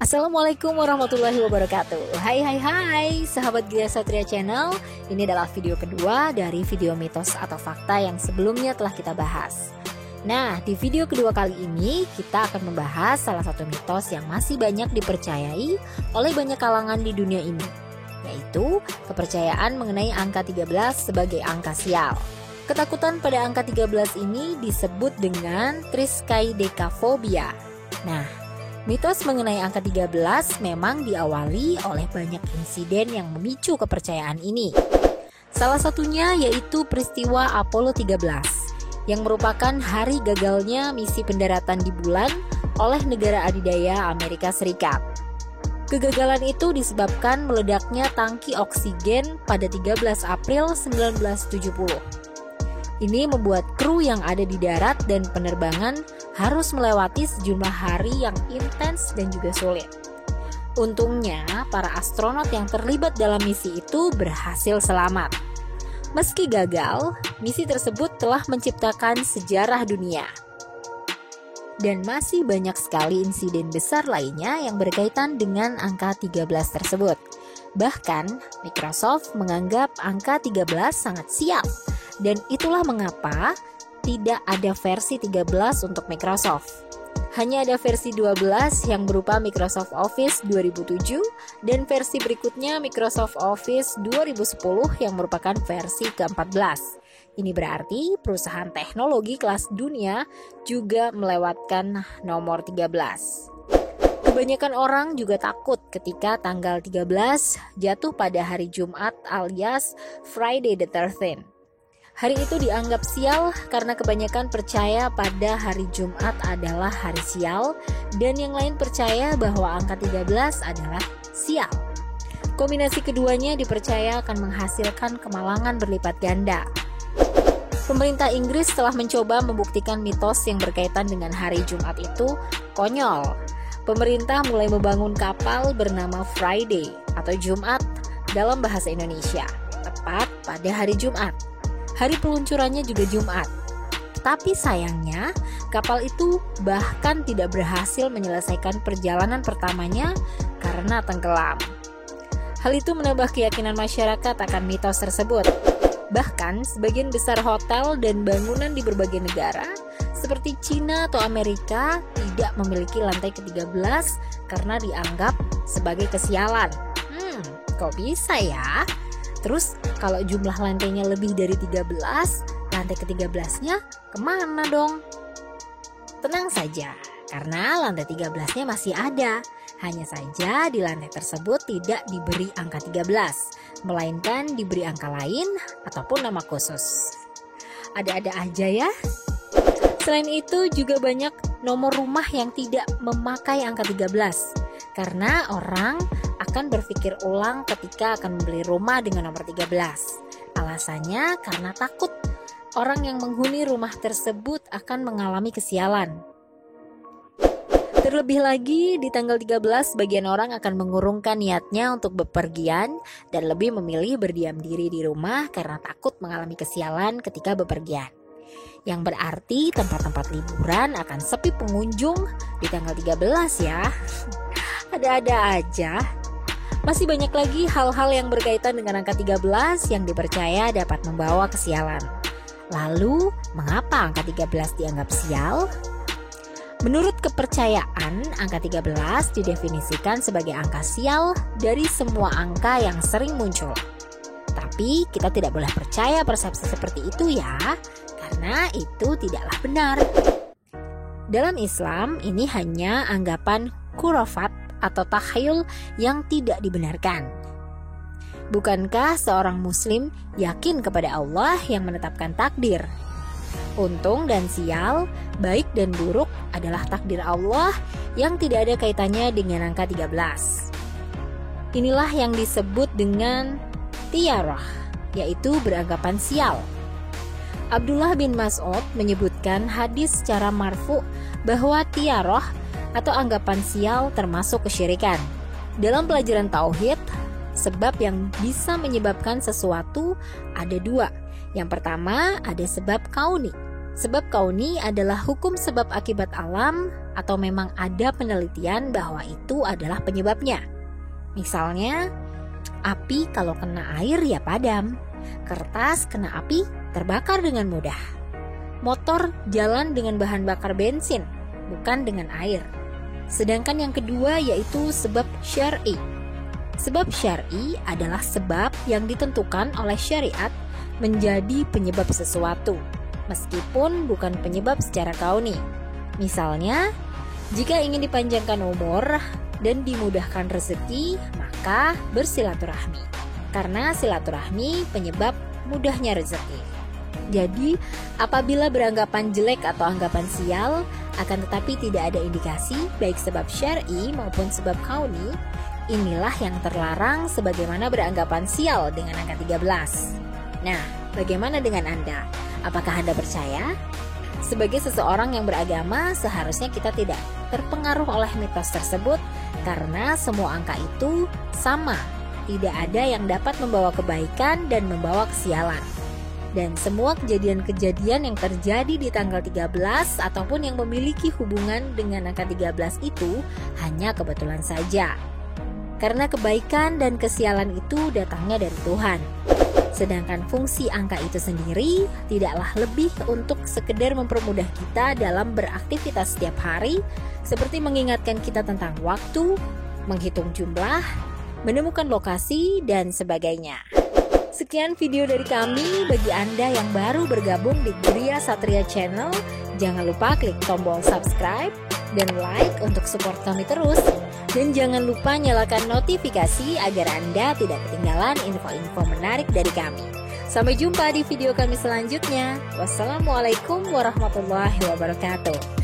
Assalamualaikum warahmatullahi wabarakatuh. Hai sahabat Gria Satria Channel. Ini adalah video kedua dari video mitos atau fakta yang sebelumnya telah kita bahas. Nah, di video kedua kali ini kita akan membahas salah satu mitos yang masih banyak dipercayai oleh banyak kalangan di dunia ini, yaitu kepercayaan mengenai angka 13 sebagai angka sial. Ketakutan pada angka 13 ini disebut dengan triskaidekafobia. Nah, mitos mengenai angka 13 memang diawali oleh banyak insiden yang memicu kepercayaan ini. Salah satunya yaitu peristiwa Apollo 13 yang merupakan hari gagalnya misi pendaratan di bulan oleh negara adidaya Amerika Serikat. Kegagalan itu disebabkan meledaknya tangki oksigen pada 13 April 1970. Ini membuat kru yang ada di darat dan penerbangan harus melewati sejumlah hari yang intens dan juga sulit. Untungnya, para astronot yang terlibat dalam misi itu berhasil selamat. Meski gagal, misi tersebut telah menciptakan sejarah dunia. Dan masih banyak sekali insiden besar lainnya yang berkaitan dengan angka 13 tersebut. Bahkan, Microsoft menganggap angka 13 sangat sial. Dan itulah mengapa tidak ada versi 13 untuk Microsoft. Hanya ada versi 12 yang berupa Microsoft Office 2007 dan versi berikutnya Microsoft Office 2010 yang merupakan versi ke-14. Ini berarti perusahaan teknologi kelas dunia juga melewatkan nomor 13. Kebanyakan orang juga takut ketika tanggal 13 jatuh pada hari Jumat alias Friday the 13th. Hari itu dianggap sial karena kebanyakan percaya pada hari Jumat adalah hari sial dan yang lain percaya bahwa angka 13 adalah sial. Kombinasi keduanya dipercaya akan menghasilkan kemalangan berlipat ganda. Pemerintah Inggris telah mencoba membuktikan mitos yang berkaitan dengan hari Jumat itu konyol. Pemerintah mulai membangun kapal bernama Friday atau Jumat dalam bahasa Indonesia, tepat pada hari Jumat. Hari peluncurannya juga Jumat. Tapi sayangnya, kapal itu bahkan tidak berhasil menyelesaikan perjalanan pertamanya karena tenggelam. Hal itu menambah keyakinan masyarakat akan mitos tersebut. Bahkan, sebagian besar hotel dan bangunan di berbagai negara, seperti Cina atau Amerika, tidak memiliki lantai ke-13 karena dianggap sebagai kesialan. Kok bisa ya? Terus kalau jumlah lantainya lebih dari 13, lantai ke-13-nya kemana dong? Tenang saja, karena lantai 13-nya masih ada. Hanya saja di lantai tersebut tidak diberi angka 13, melainkan diberi angka lain ataupun nama khusus. Ada-ada aja ya. Selain itu juga banyak nomor rumah yang tidak memakai angka 13, karena orang akan berpikir ulang ketika akan membeli rumah dengan nomor 13. Alasannya karena takut orang yang menghuni rumah tersebut akan mengalami kesialan. Terlebih lagi, di tanggal 13 sebagian orang akan mengurungkan niatnya untuk bepergian dan lebih memilih berdiam diri di rumah karena takut mengalami kesialan ketika bepergian. Yang berarti tempat-tempat liburan akan sepi pengunjung di tanggal 13 ya. Ada-ada aja. Masih banyak lagi hal-hal yang berkaitan dengan angka 13 yang dipercaya dapat membawa kesialan. Lalu, mengapa angka 13 dianggap sial? Menurut kepercayaan, angka 13 didefinisikan sebagai angka sial dari semua angka yang sering muncul. Tapi kita tidak boleh percaya persepsi seperti itu ya, karena itu tidaklah benar. Dalam Islam, ini hanya anggapan khurafat atau takhayul yang tidak dibenarkan. Bukankah seorang muslim yakin kepada Allah yang menetapkan takdir? Untung dan sial, baik dan buruk adalah takdir Allah yang tidak ada kaitannya dengan angka 13. Inilah yang disebut dengan tiarah, yaitu beranggapan sial. Abdullah bin Mas'ud menyebutkan hadis secara marfu bahwa tiarah atau anggapan sial termasuk kesyirikan. Dalam pelajaran tauhid, sebab yang bisa menyebabkan sesuatu ada dua. Yang pertama ada sebab kauni, Sebab kauni adalah hukum sebab akibat alam atau memang ada penelitian bahwa itu adalah penyebabnya. Misalnya, api kalau kena air ya padam, kertas kena api terbakar dengan mudah. Motor jalan dengan bahan bakar bensin, bukan dengan air. Sedangkan yang kedua yaitu sebab syar'i. Sebab syar'i adalah sebab yang ditentukan oleh syariat menjadi penyebab sesuatu, meskipun bukan penyebab secara kauni. Misalnya, jika ingin dipanjangkan umur dan dimudahkan rezeki, maka bersilaturahmi. Karena silaturahmi penyebab mudahnya rezeki. Jadi, apabila beranggapan jelek atau anggapan sial, akan tetapi tidak ada indikasi baik sebab syar'i maupun sebab kauni, inilah yang terlarang sebagaimana beranggapan sial dengan angka 13. Nah, bagaimana dengan Anda? Apakah Anda percaya? Sebagai seseorang yang beragama, seharusnya kita tidak terpengaruh oleh mitos tersebut karena semua angka itu sama. Tidak ada yang dapat membawa kebaikan dan membawa kesialan. Dan semua kejadian-kejadian yang terjadi di tanggal 13 ataupun yang memiliki hubungan dengan angka 13 itu hanya kebetulan saja. Karena kebaikan dan kesialan itu datangnya dari Tuhan. Sedangkan fungsi angka itu sendiri tidaklah lebih untuk sekedar mempermudah kita dalam beraktivitas setiap hari, seperti mengingatkan kita tentang waktu, menghitung jumlah, menemukan lokasi, dan sebagainya. Sekian video dari kami. Bagi Anda yang baru bergabung di Gria Satria Channel, jangan lupa klik tombol subscribe dan like untuk support kami terus. Dan jangan lupa nyalakan notifikasi agar Anda tidak ketinggalan info-info menarik dari kami. Sampai jumpa di video kami selanjutnya. Wassalamualaikum warahmatullahi wabarakatuh.